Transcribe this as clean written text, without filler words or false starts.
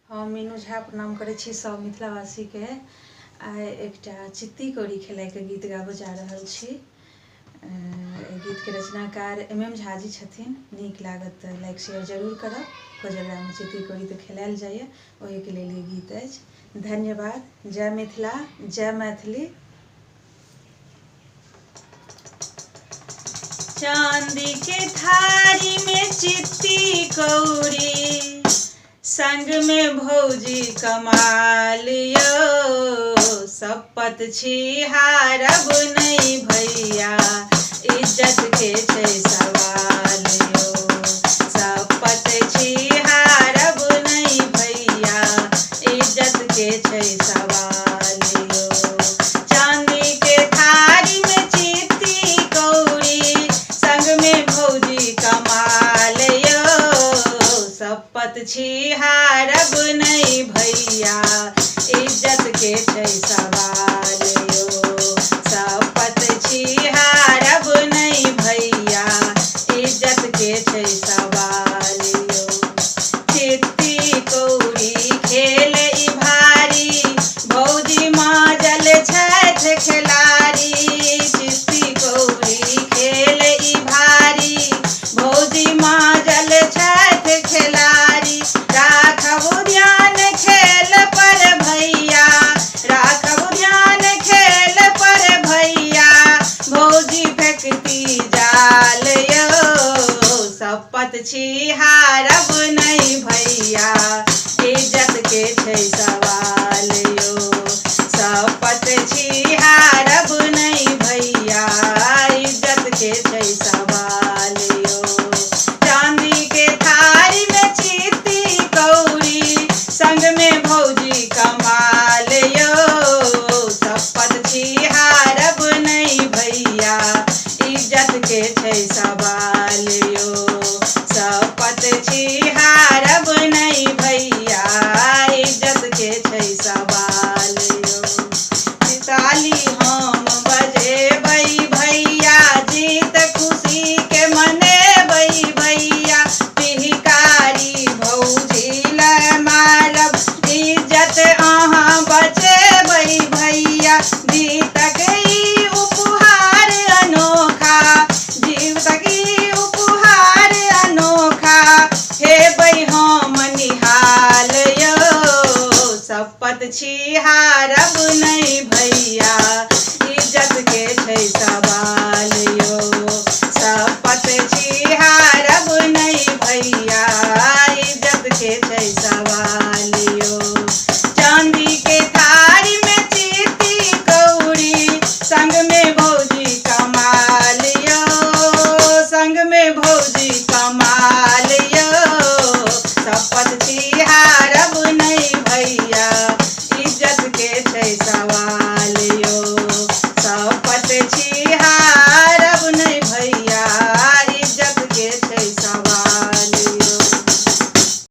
हम मीनू झा प्रणाम करै छी सब मिथिलावासीके। आइ एकटा चित्ती कौड़ी खेलाइके गीत गाबऽ जा रहल छी। एहि गीतके रचनाकार MM झा जी छथिन। नीक लागत तऽ लाइक शेयर जरूर करब। कोजगरामे चित्ती कौड़ी तऽ खेलायल जाइए, ओहिके लेल ई गीत अछि। धन्यवाद। जय मिथिला, जय मैथिली। चांदी के थारी में चित्ती कौड़ी, संग में भौजी कमाल यो। शपथ छी हारब नहीं भैया, इज्जत के छै सवाल यो। शपथ छी हारब नहीं भैया, इज्जत के छै सवाल यो। चांदी के थारी में चित्ती कौड़ी, संग में भौजी कमाल यो। शपथ छी हारब नहीं भैया, इज्जत के छै सवाल यो। शपथ छी हारब नहीं भैया, इज्जत के छै सवाल यो। चित्ती कौड़ी खेल ई भारी, भौजी माजल छथि खेलारी। चित्ती कौड़ी खेल ई भारी, भौजी माजल छथि खेलारी। राखब ध्यान खेल पर भैया, राखब ध्यान खेल पर भैया, भौजी फेंकती जाल यो। शपथ छी हारब नहीं भैया, इज्जत के छै सवाल यो। शपथ छी हारब नहीं भैया, इज्जत के छै सवाल यो। चांदी के थारी में चित्ती कौड़ी, संग में भौजी कमाल यो। शपथ छी हारब नहीं भैया, इज्जत के छै सवाल यो। शपथ छी हारब नहीं भैया, इज्जत के छै सवाल यो। ताली हम बजेबै भैया, जीत खुशी के मनेबै भैया। पिहकारी भौजी ले मारब, इज्जत अहाँ बचेबै भैया। जीतक ई उपहार अनोखा, जीतक ई उपहार अनोखा, हेबै हम निहाल यो। शपथ छी हारब नहीं भैया, इज्जत के छै सवाल यो। शपथ छी हारब नहीं भैया, इज्जत के छै सवाल यो। चांदी के थारी में चित्ती कौड़ी, संग में भौजी कमाल यो। संग में भौजी कमाल यो। शपथ छी